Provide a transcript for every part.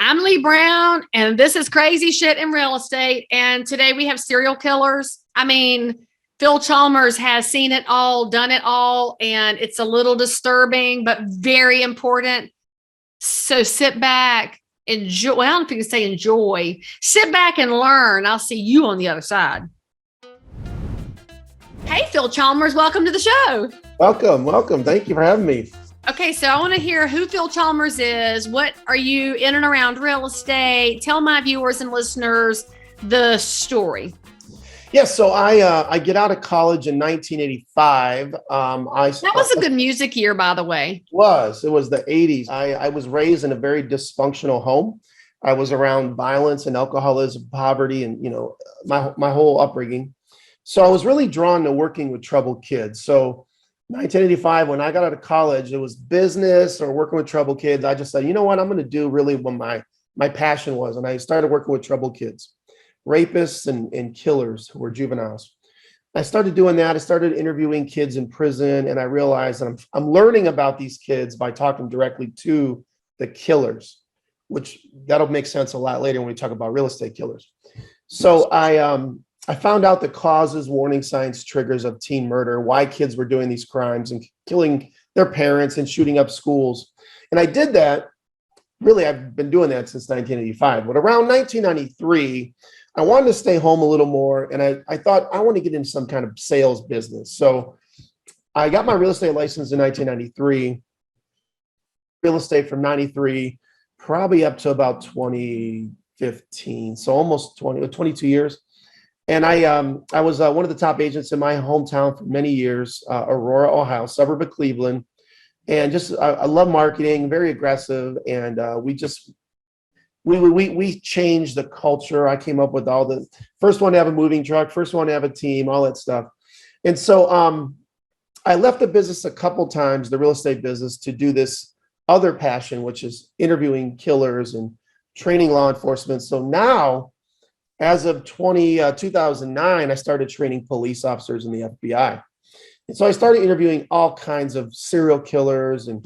I'm Leigh Brown, and this is Crazy Shit in Real Estate. And today we have serial killers. I mean, Phil Chalmers has seen it all, done it all, and it's a little disturbing, but very important. So sit back, enjoy. Well, I don't know if you can say enjoy. Sit back and learn. I'll see you on the other side. Hey, Phil Chalmers, welcome to the show. Welcome. Thank you for having me. Okay, so I want to hear who Phil Chalmers is. What are you in and around real estate? Tell my viewers and listeners the story. Yes, so I get out of college in 1985. That was a good music year, by the way. It was the 80s. I was raised in a very dysfunctional home. I was around violence and alcoholism, poverty, and my whole upbringing. So I was really drawn to working with troubled kids. So 1985, when I got out of college, it was business or working with troubled kids. I just said, you know what, I'm going to do really what my passion was. And I started working with troubled kids, rapists and killers who were juveniles. I started doing that. I started interviewing kids in prison, and I realized that I'm learning about these kids by talking directly to the killers, which that'll make sense a lot later when we talk about real estate killers. So I found out the causes, warning signs, triggers of teen murder, why kids were doing these crimes and killing their parents and shooting up schools. And I did that. Really, I've been doing that since 1985. But around 1993, I wanted to stay home a little more. And I thought I want to get into some kind of sales business. So I got my real estate license in 1993. Real estate from 93, probably up to about 2015. So almost 22 years. And I was one of the top agents in my hometown for many years, Aurora, Ohio, suburb of Cleveland. And just, I love marketing, very aggressive. And we changed the culture. I came up with all the first one to have a moving truck, first one to have a team, all that stuff. And so I left the business a couple times, the real estate business, to do this other passion, which is interviewing killers and training law enforcement. So now, as of 2009, I started training police officers in the FBI. And so I started interviewing all kinds of serial killers, and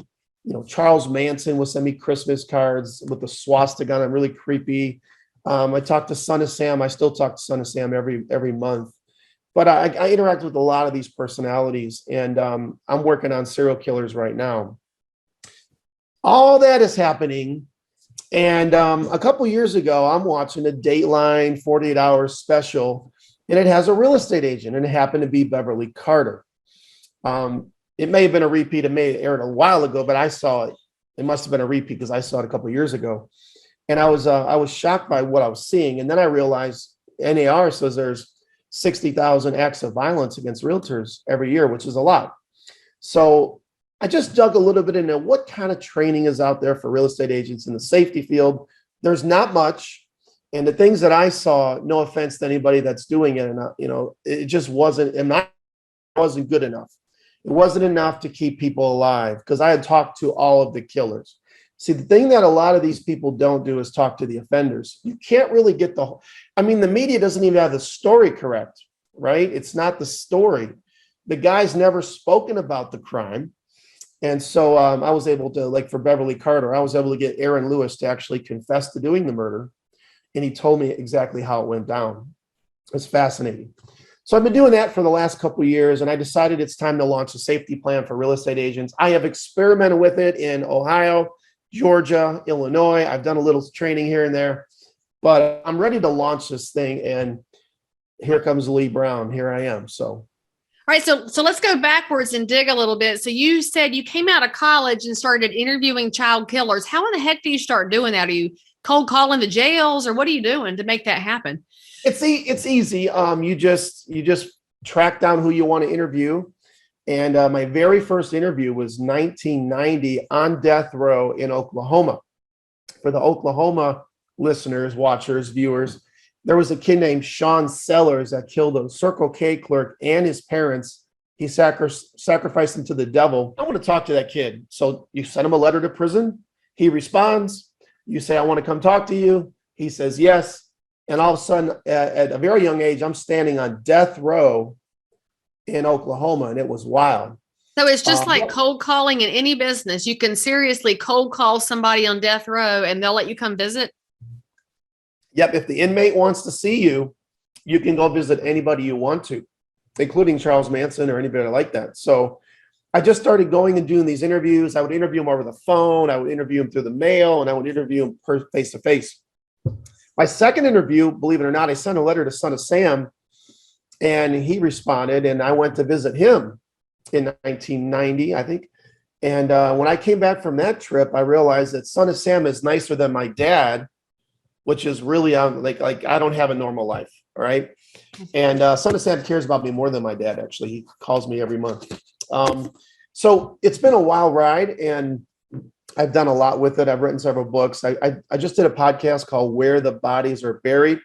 Charles Manson would send me Christmas cards with the swastika on them, really creepy. I talked to Son of Sam. I still talk to Son of Sam every month. But I interact with a lot of these personalities, and I'm working on serial killers right now. All that is happening. And a couple years ago, I'm watching a Dateline 48 Hours special, and it has a real estate agent, and it happened to be Beverly Carter. It may have been a repeat. It may have aired a while ago, but I saw it. It must have been a repeat because I saw it a couple years ago. And I was shocked by what I was seeing. And then I realized NAR says there's 60,000 acts of violence against realtors every year, which is a lot. So I just dug a little bit into what kind of training is out there for real estate agents in the safety field. There's not much. And the things that I saw, no offense to anybody that's doing it, and it just wasn't good enough. It wasn't enough to keep people alive, because I had talked to all of the killers. See, the thing that a lot of these people don't do is talk to the offenders. You can't really get the media doesn't even have the story correct, right? It's not the story. The guy's never spoken about the crime. And so I was able to, like for Beverly Carter, I was able to get Aaron Lewis to actually confess to doing the murder. And he told me exactly how it went down. It's fascinating. So I've been doing that for the last couple of years, and I decided it's time to launch a safety plan for real estate agents. I have experimented with it in Ohio, Georgia, Illinois. I've done a little training here and there, but I'm ready to launch this thing. And here comes Leigh Brown. Here I am. So. All right, so let's go backwards and dig a little bit. So you said you came out of college and started interviewing child killers. How in the heck do you start doing that? Are you cold calling the jails, or what are you doing to make that happen? It's easy. You just track down who you want to interview. And my very first interview was 1990 on death row in Oklahoma. For the Oklahoma listeners, watchers, viewers, there was a kid named Sean Sellers that killed a Circle K clerk and his parents. He sacrificed them to the devil. I want to talk to that kid. So you send him a letter to prison. He responds. You say, I want to come talk to you. He says yes. And all of a sudden, at a very young age, I'm standing on death row in Oklahoma, and it was wild. So it's just like Yep. cold calling in any business. You can seriously cold call somebody on death row and they'll let you come visit. Yep. If the inmate wants to see you, you can go visit anybody you want to, including Charles Manson or anybody like that. So I just started going and doing these interviews. I would interview them over the phone. I would interview them through the mail, and I would interview them face to face. My second interview, believe it or not, I sent a letter to Son of Sam, and he responded, and I went to visit him in 1990, I think. And when I came back from that trip, I realized that Son of Sam is nicer than my dad, which is really like I don't have a normal life. All right. And Son of Sam cares about me more than my dad, actually. He calls me every month. So it's been a wild ride, and I've done a lot with it. I've written several books. I just did a podcast called Where the Bodies Are Buried,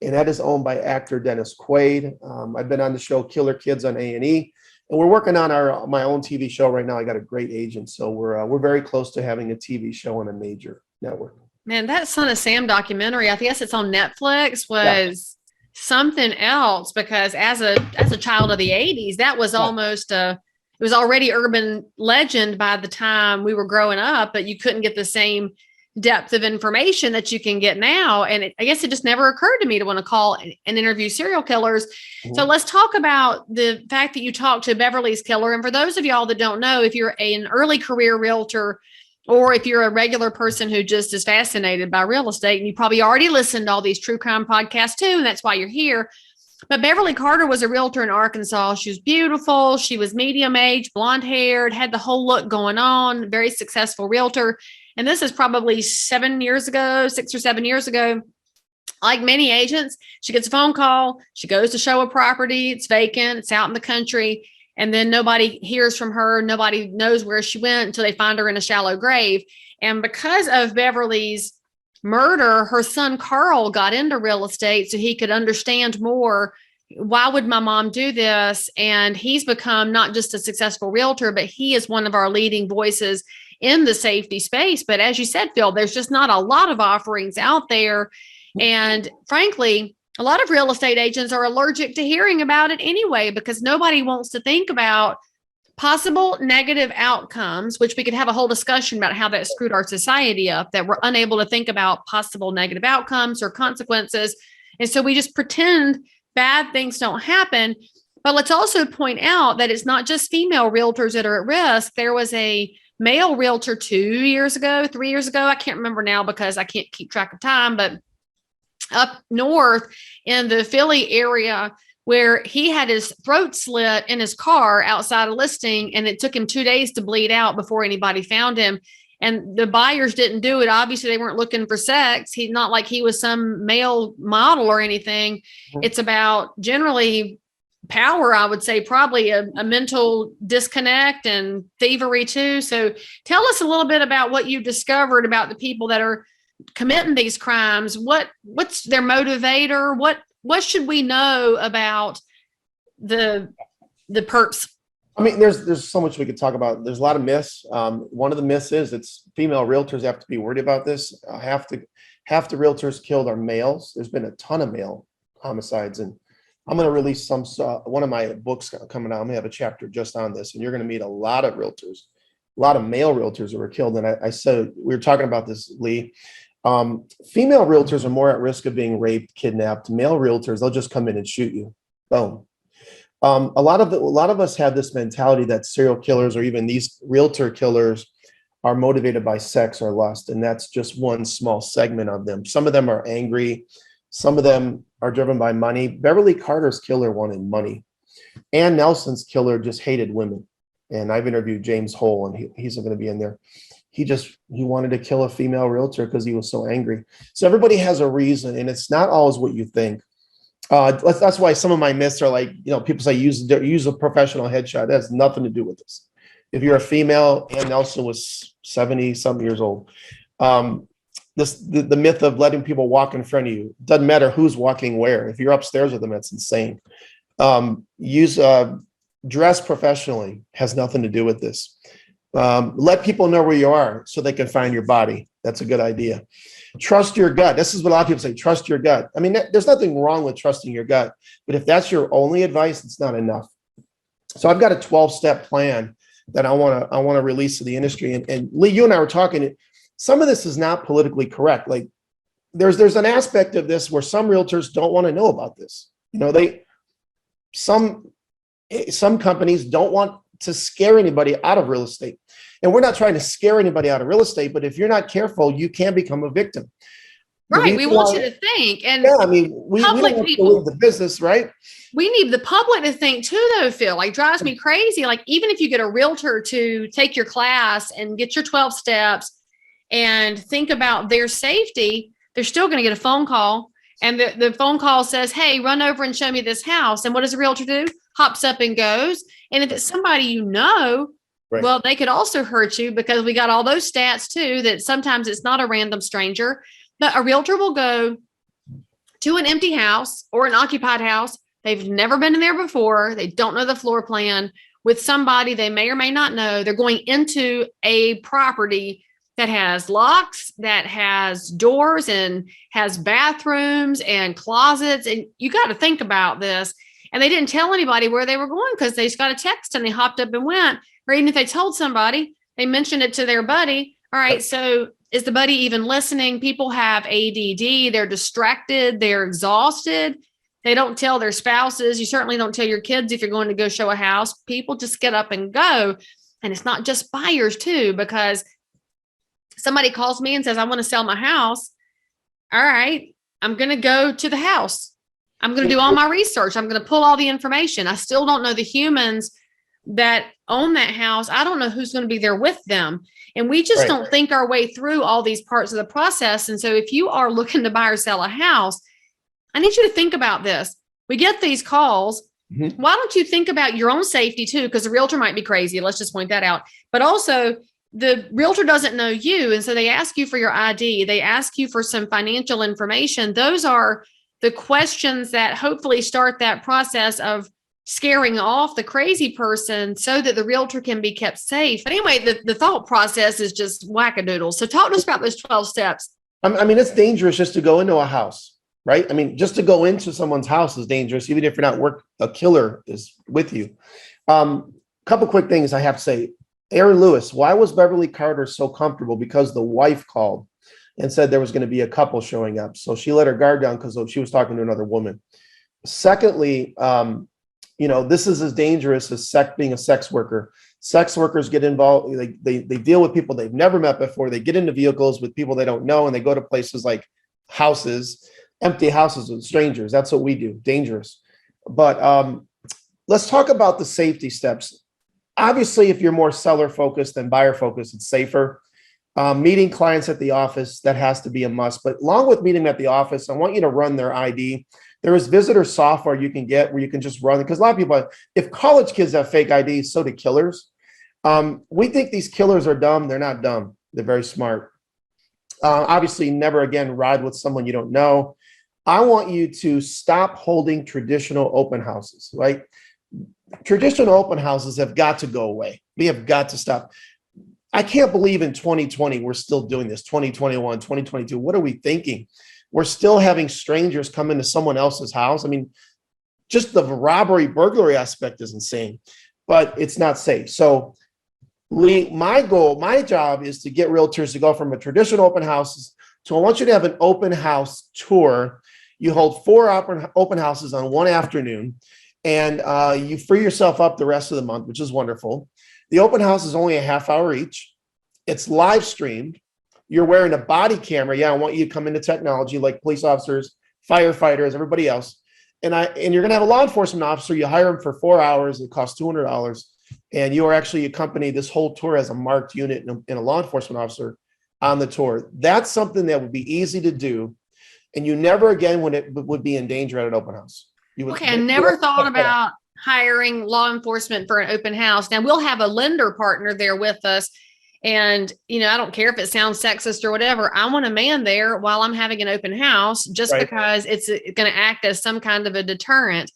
and that is owned by actor Dennis Quaid. I've been on the show Killer Kids on A&E, and we're working on my own TV show right now. I got a great agent, so we're very close to having a TV show on a major network. Man, that Son of Sam documentary, I guess it's on Netflix, was something else, because as a child of the 80s, that was almost it was already urban legend by the time we were growing up, but you couldn't get the same depth of information that you can get now. And I guess it just never occurred to me to want to call and interview serial killers. Mm-hmm. So let's talk about the fact that you talked to Beverly's killer. And for those of y'all that don't know, if you're an early career realtor, or if you're a regular person who just is fascinated by real estate, and you probably already listened to all these true crime podcasts too, and that's why you're here. But Beverly Carter was a realtor in Arkansas. She was beautiful. She was medium age, blonde haired, had the whole look going on, very successful realtor. And this is probably 6 or 7 years ago. Like many agents, she gets a phone call. She goes to show a property. It's vacant. It's out in the country. And then nobody hears from her. Nobody knows where she went until they find her in a shallow grave. And because of Beverly's murder, her son Carl got into real estate so he could understand more. Why would my mom do this? And he's become not just a successful realtor, but he is one of our leading voices in the safety space. But as you said, Phil, there's just not a lot of offerings out there. And frankly, a lot of real estate agents are allergic to hearing about it anyway, because nobody wants to think about possible negative outcomes, which we could have a whole discussion about how that screwed our society up, that we're unable to think about possible negative outcomes or consequences. And so we just pretend bad things don't happen. But let's also point out that it's not just female realtors that are at risk. There was a male realtor 3 years ago, I can't remember now because I can't keep track of time, but up north in the Philly area, where he had his throat slit in his car outside a listing, and it took him 2 days to bleed out before anybody found him. And the buyers didn't do it. Obviously, they weren't looking for sex. He's not like he was some male model or anything. It's about generally power, I would say, probably a mental disconnect and thievery too. So tell us a little bit about what you discovered about the people that are committing these crimes. What's their motivator? What should we know about the perps? I mean, there's so much we could talk about. There's a lot of myths. One of the myths is it's female realtors have to be worried about this. Half the realtors killed are males. There's been a ton of male homicides, and I'm going to release one of my books coming out. I'm going to have a chapter just on this, and you're going to meet a lot of realtors, a lot of male realtors who were killed. And I said, we were talking about this, Leigh. Female realtors are more at risk of being raped, kidnapped. Male realtors, they'll just come in and shoot you. Boom. A lot of us have this mentality that serial killers or even these realtor killers are motivated by sex or lust, and that's just one small segment of them. Some of them are angry. Some of them are driven by money. Beverly Carter's killer wanted money. Ann Nelson's killer just hated women. And I've interviewed James Hole, and he's going to be in there. He wanted to kill a female realtor because he was so angry. So everybody has a reason, and it's not always what you think. That's why some of my myths are like, people say use a professional headshot. That has nothing to do with this. If you're a female, Ann Nelson was 70-some years old. The myth of letting people walk in front of you, doesn't matter who's walking where. If you're upstairs with them, that's insane. Dress professionally has nothing to do with this. Let people know where you are so they can find your body. That's a good idea. Trust your gut. This is what a lot of people say, trust your gut. I mean, there's nothing wrong with trusting your gut, but if that's your only advice, it's not enough. So I've got a 12-step plan that I want to release to the industry. And Leigh, you and I were talking, some of this is not politically correct. Like there's an aspect of this where some realtors don't want to know about this. You know, some companies don't want to scare anybody out of real estate. And we're not trying to scare anybody out of real estate, but if you're not careful, you can become a victim. Right. We want you to think. And yeah, I mean, we don't want to leave the business, right? We need the public to think too, though, Phil. Like, drives me crazy. Like, even if you get a realtor to take your class and get your 12 steps and think about their safety, they're still going to get a phone call. And the phone call says, hey, run over and show me this house. And what does a realtor do? Hops up and goes. And if it's somebody you know, right, well, they could also hurt you, because we got all those stats too, that sometimes it's not a random stranger, but a realtor will go to an empty house or an occupied house. They've never been in there before. They don't know the floor plan, with somebody they may or may not know. They're going into a property that has locks, that has doors, and has bathrooms and closets. And you got to think about this. And they didn't tell anybody where they were going, because they just got a text and they hopped up and went. Or even if they told somebody, they mentioned it to their buddy. All right, so is the buddy even listening? People have ADD. They're distracted. They're exhausted. They don't tell their spouses. You certainly don't tell your kids if you're going to go show a house. People just get up and go. And it's not just buyers too, because somebody calls me and says, I want to sell my house. All right, I'm going to go to the house. I'm going to do all my research. I'm going to pull all the information. I still don't know the humans that own that house. I don't know who's going to be there with them. And we just don't think our way through all these parts of the process. And so if you are looking to buy or sell a house, I need you to think about this. We get these calls. Mm-hmm. Why don't you think about your own safety too? Because the realtor might be crazy. Let's just point that out. But also, the realtor doesn't know you. And so they ask you for your ID. They ask you for some financial information. Those are the questions that hopefully start that process of scaring off the crazy person so that the realtor can be kept safe. But anyway, the thought process is just wackadoodle. So talk to us about those 12 steps. I mean, it's dangerous just to go into a house. Right? I mean, just to go into someone's house is dangerous, even if you're not a killer is with you. Couple quick things I have to say. Aaron Lewis, why was Beverly Carter so comfortable? Because the wife called and said there was going to be a couple showing up. So she let her guard down because she was talking to another woman. Secondly, this is as dangerous as being a sex worker. Sex workers get involved. They deal with people they've never met before. They get into vehicles with people they don't know, and they go to places like houses, empty houses with strangers. That's what we do. Dangerous. But let's talk about the safety steps. Obviously, if you're more seller focused than buyer focused, it's safer. Meeting clients at the office, that has to be a must. But along with meeting them at the office, I want you to run their ID. There is visitor software you can get where you can just run it. Because a lot of people, if college kids have fake IDs, so do killers. We think these killers are dumb. They're not dumb. They're very smart. Obviously, never again ride with someone you don't know. I want you to stop holding traditional open houses, right? Traditional open houses have got to go away. We have got to stop. I can't believe in 2020, we're still doing this, 2021, 2022. What are we thinking? We're still having strangers come into someone else's house. I mean, just the robbery, burglary aspect is insane, but it's not safe. So Leigh, my job is to get realtors to go from a traditional open house to, I want you to have an open house tour. You hold 4 open houses on one afternoon, and you free yourself up the rest of the month, which is wonderful. The open house is only a half hour each. It's live streamed. You're wearing a body camera. Yeah, I want you to come into technology like police officers, firefighters, everybody else. And you're going to have a law enforcement officer. You hire them for 4 hours. It costs $200. And you are actually accompanied this whole tour as a marked unit and a law enforcement officer on the tour. That's something that would be easy to do. And you never again would be in danger at an open house. I never thought about hiring law enforcement for an open house. Now, we'll have a lender partner there with us. And, I don't care if it sounds sexist or whatever. I want a man there while I'm having an open house, just because it's going to act as some kind of a deterrent.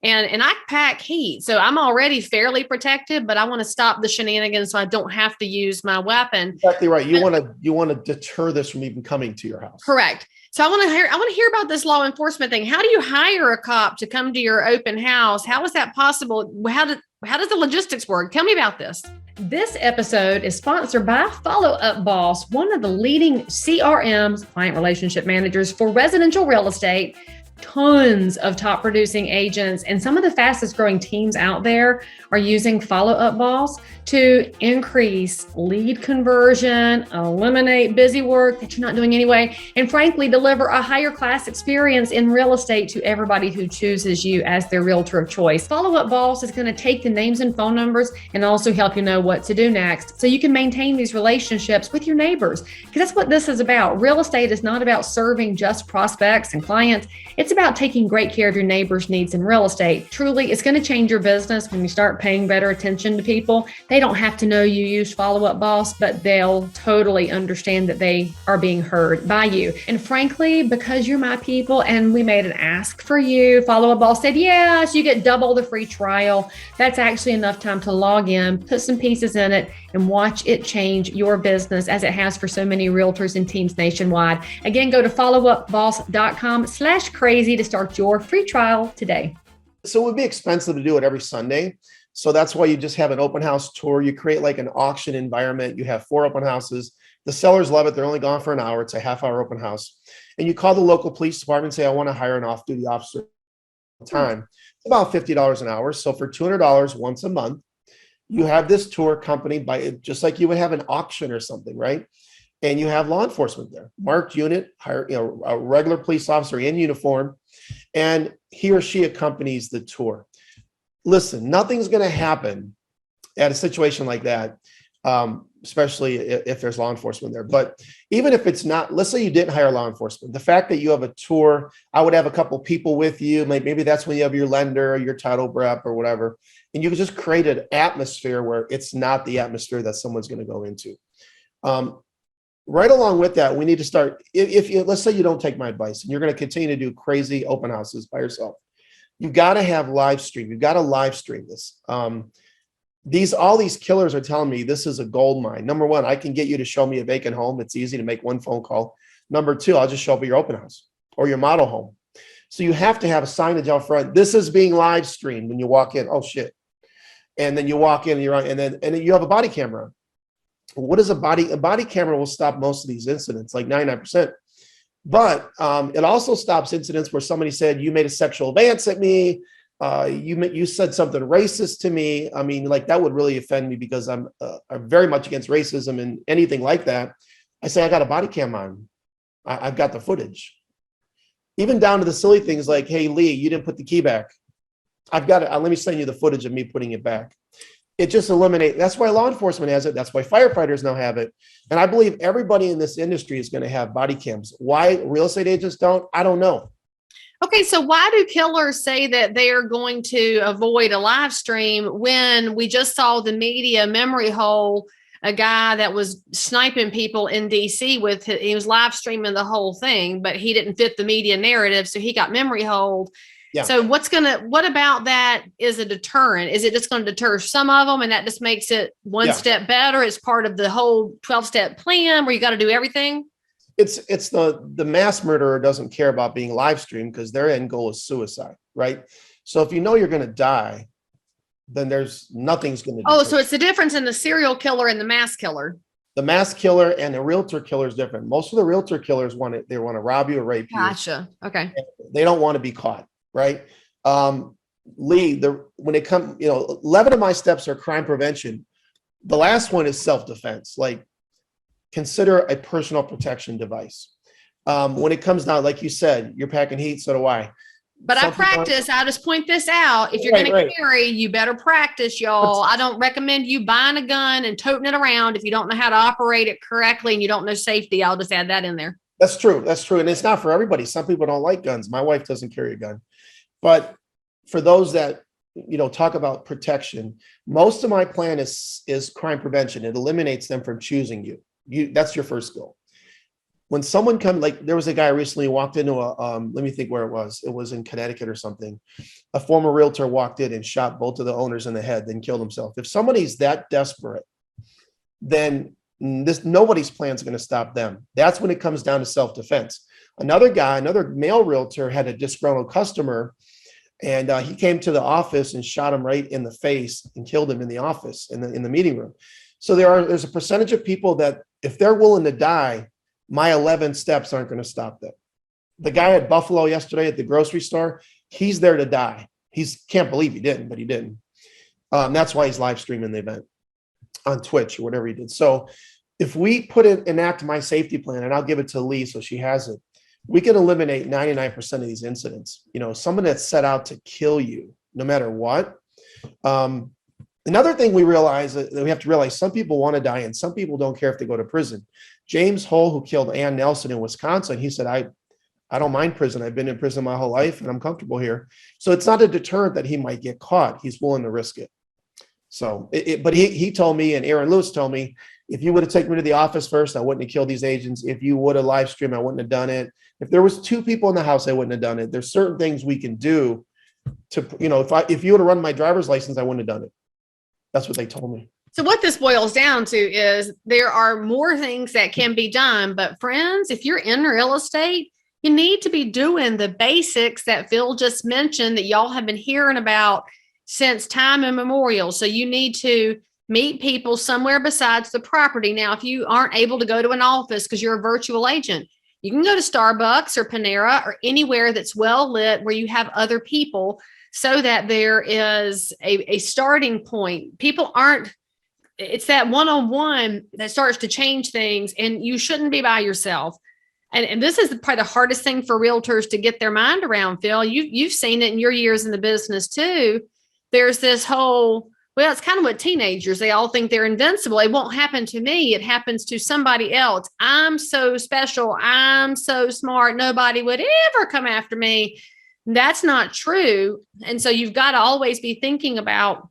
And I pack heat, so I'm already fairly protected, but I want to stop the shenanigans so I don't have to use my weapon. Exactly right. You want to deter this from even coming to your house. Correct. So I want to hear about this law enforcement thing. How do you hire a cop to come to your open house? How is that possible? How does the logistics work? Tell me about this. This episode is sponsored by Follow Up Boss, one of the leading CRMs, client relationship managers for residential real estate. Tons of top producing agents and some of the fastest growing teams out there are using Follow Up Boss to increase lead conversion, eliminate busy work that you're not doing anyway, and frankly, deliver a higher class experience in real estate to everybody who chooses you as their realtor of choice. Follow Up Boss is going to take the names and phone numbers and also help you know what to do next so you can maintain these relationships with your neighbors, because that's what this is about. Real estate is not about serving just prospects and clients. It's about taking great care of your neighbors' needs in real estate. Truly, it's going to change your business when you start paying better attention to people. They don't have to know you use Follow Up Boss, but they'll totally understand that they are being heard by you. And frankly, because you're my people and we made an ask for you, Follow Up Boss said, yes, you get double the free trial. That's actually enough time to log in, put some pieces in it, and watch it change your business as it has for so many realtors and teams nationwide. Again, go to followupboss.com/crazy to start your free trial today. So it would be expensive to do it every Sunday. So that's why you just have an open house tour. You create like an auction environment. You have 4 open houses. The sellers love it. They're only gone for an hour. It's a half-hour open house. And you call the local police department and say, I want to hire an off-duty officer time. It's about $50 an hour. So for $200 once a month, you have this tour accompanied by, just like you would have an auction or something, right? And you have law enforcement there, marked unit, hire, a regular police officer in uniform, and he or she accompanies the tour. Listen, nothing's going to happen at a situation like that, especially if there's law enforcement there. But even if it's not, let's say you didn't hire law enforcement, the fact that you have a tour, I would have a couple people with you. Maybe that's when you have your lender or your title rep or whatever, and you can just create an atmosphere where it's not the atmosphere that someone's going to go into. Right along with that, we need to start, if you, let's say you don't take my advice and you're going to continue to do crazy open houses by yourself, you've got to have live stream. You've got to live stream this. All these killers are telling me this is a gold mine. Number one, I can get you to show me a vacant home. It's easy to make one phone call. Number two, I'll just show up at your open house or your model home. So you have to have a signage out front. This is being live streamed when you walk in. Oh shit. And then you walk in and you're on, and then you have a body camera. What is a body camera will stop most of these incidents, like 99%. But it also stops incidents where somebody said, you made a sexual advance at me. You said something racist to me. I mean, like that would really offend me because I'm very much against racism and anything like that. I say, I got a body cam on. I've got the footage. Even down to the silly things like, hey, Leigh, you didn't put the key back. I've got it. Let me send you the footage of me putting it back. It just eliminates. That's why law enforcement has it. That's why firefighters now have it. And I believe everybody in this industry is going to have body cams. Why real estate agents don't, I don't know. Okay, so why do killers say that they are going to avoid a live stream when we just saw the media memory hole, a guy that was sniping people in DC he was live streaming the whole thing, but he didn't fit the media narrative, so he got memory holed. Yeah. So what about that is a deterrent? Is it just going to deter some of them and that just makes it one step better? It's part of the whole 12-step plan where you got to do everything? It's the mass murderer doesn't care about being live streamed because their end goal is suicide, right? So if you know you're going to die, then nothing's going to. Oh, so it's the difference in the serial killer and the mass killer. The mass killer and the realtor killer is different. Most of the realtor killers want to rob you or rape you. Gotcha. Okay. They don't want to be caught. Right. Leigh, when it comes, 11 of my steps are crime prevention. The last one is self-defense. Like consider a personal protection device. When it comes down, like you said, you're packing heat, so do I. But I practice. I'll just point this out. If you're going to carry, you better practice, y'all. I don't recommend you buying a gun and toting it around if you don't know how to operate it correctly and you don't know safety. I'll just add that in there. That's true. That's true. And it's not for everybody. Some people don't like guns. My wife doesn't carry a gun. But for those that, talk about protection, most of my plan is crime prevention. It eliminates them from choosing you. That's your first goal. When someone comes, like there was a guy recently walked into let me think where it was. It was in Connecticut or something. A former realtor walked in and shot both of the owners in the head, then killed himself. If somebody's that desperate, then nobody's plan is going to stop them. That's when it comes down to self-defense. Another male realtor had a disgruntled customer And he came to the office and shot him right in the face and killed him in the office, in the meeting room. So there's a percentage of people that if they're willing to die, my 11 steps aren't going to stop them. The guy at Buffalo yesterday at the grocery store, he's there to die. Can't believe he didn't, but he didn't. That's why he's live streaming the event on Twitch or whatever he did. So if we enact my safety plan, and I'll give it to Leigh so she has it, we can eliminate 99% of these incidents. Someone that's set out to kill you, no matter what. Another thing we realize that we have to realize, some people want to die and some people don't care if they go to prison. James Hull, who killed Ann Nelson in Wisconsin, he said, I don't mind prison. I've been in prison my whole life and I'm comfortable here. So it's not a deterrent that he might get caught. He's willing to risk it. So, but he told me, and Aaron Lewis told me, if you would have taken me to the office first, I wouldn't have killed these agents. If you would have live streamed, I wouldn't have done it. If there was 2 people in the house, I wouldn't have done it. There's certain things we can do to, if you would have run my driver's license, I wouldn't have done it. That's what they told me. So what this boils down to is there are more things that can be done, but friends, if you're in real estate, you need to be doing the basics that Phil just mentioned that y'all have been hearing about since time immemorial. So you need to meet people somewhere besides the property. Now, if you aren't able to go to an office because you're a virtual agent, you can go to Starbucks or Panera or anywhere that's well lit where you have other people, so that there is a starting point. It's that one-on-one that starts to change things, and you shouldn't be by yourself. And this is probably the hardest thing for realtors to get their mind around, Phil. You've seen it in your years in the business too. There's this whole, well, it's kind of what teenagers, they all think they're invincible. It won't happen to me. It happens to somebody else. I'm so special. I'm so smart. Nobody would ever come after me. That's not true. And so you've got to always be thinking about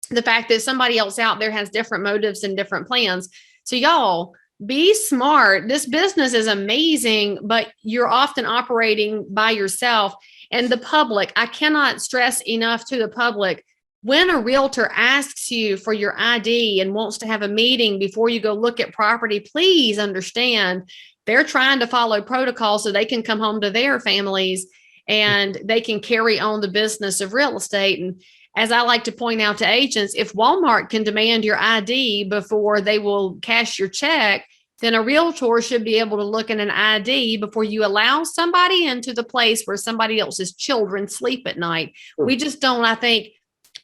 the fact that somebody else out there has different motives and different plans. So y'all, be smart. This business is amazing, but you're often operating by yourself. And the public, I cannot stress enough to the public, when a realtor asks you for your ID and wants to have a meeting before you go look at property, please understand they're trying to follow protocol so they can come home to their families and they can carry on the business of real estate. And as I like to point out to agents, if Walmart can demand your ID before they will cash your check, then a realtor should be able to look at an ID before you allow somebody into the place where somebody else's children sleep at night. Sure. We just don't, I think,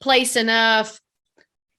place enough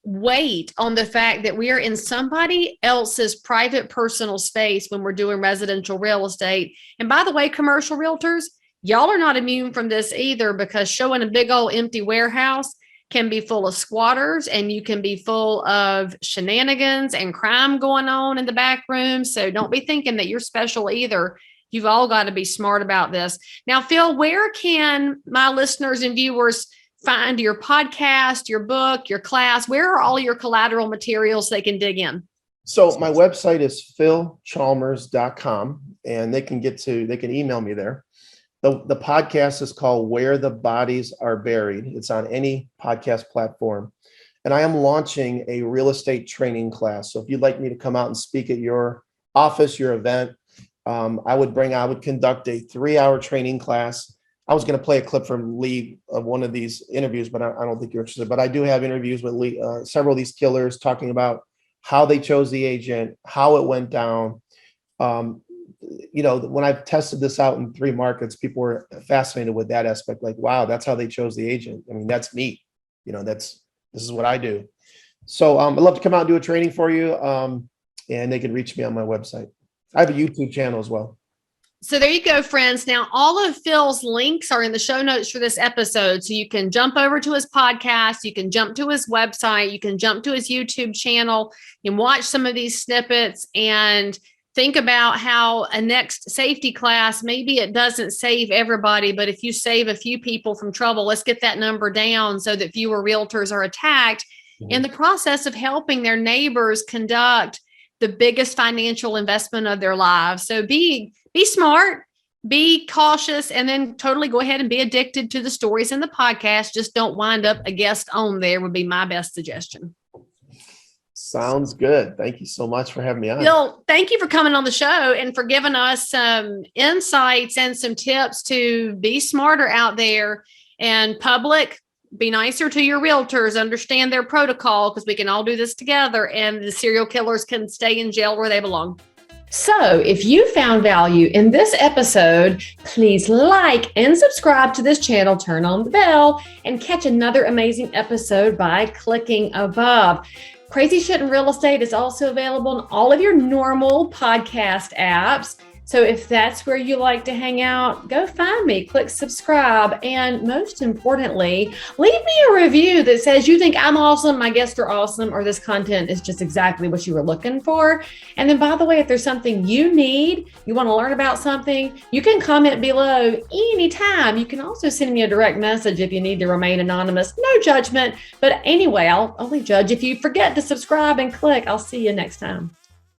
weight on the fact that we are in somebody else's private personal space when we're doing residential real estate. And by the way, commercial realtors, y'all are not immune from this either, because showing a big old empty warehouse can be full of squatters, and you can be full of shenanigans and crime going on in the back room. So don't be thinking that you're special either. You've all got to be smart about this. Now, Phil, where can my listeners and viewers find your podcast, your book, your class? Where are all your collateral materials they can dig in? So my website is philchalmers.com, and they can email me there. The podcast is called Where the Bodies Are Buried. It's on any podcast platform. And I am launching a real estate training class. So if you'd like me to come out and speak at your office, your event, I would conduct a 3-hour training class. I was going to play a clip from Leigh of one of these interviews, but I don't think you're interested. But I do have interviews with Leigh, several of these killers, talking about how they chose the agent, how it went down. When I've tested this out in 3 markets, people were fascinated with that aspect. Like, wow, that's how they chose the agent. I mean, that's me. This is what I do. So I'd love to come out and do a training for you. And they can reach me on my website. I have a YouTube channel as well. So there you go, friends. Now, all of Phil's links are in the show notes for this episode. So you can jump over to his podcast. You can jump to his website. You can jump to his YouTube channel and watch some of these snippets and think about how a next safety class, maybe it doesn't save everybody, but if you save a few people from trouble, let's get that number down so that fewer realtors are attacked in the process of helping their neighbors conduct the biggest financial investment of their lives. So be smart, be cautious, and then totally go ahead and be addicted to the stories in the podcast. Just don't wind up a guest on there would be my best suggestion. Sounds good. Thank you so much for having me on. Bill, thank you for coming on the show and for giving us some insights and some tips to be smarter out there And public, be nicer to your realtors, understand their protocol, because we can all do this together, and the serial killers can stay in jail where they belong. So if you found value in this episode, please like and subscribe to this channel, turn on the bell, and catch another amazing episode by clicking above. Crazy Shit in Real Estate is also available in all of your normal podcast apps. So if that's where you like to hang out, go find me, click subscribe, and most importantly, leave me a review that says you think I'm awesome, my guests are awesome, or this content is just exactly what you were looking for. And then, by the way, if there's something you need, you want to learn about something, you can comment below anytime. You can also send me a direct message if you need to remain anonymous. No judgment. But anyway, I'll only judge if you forget to subscribe and click. I'll see you next time.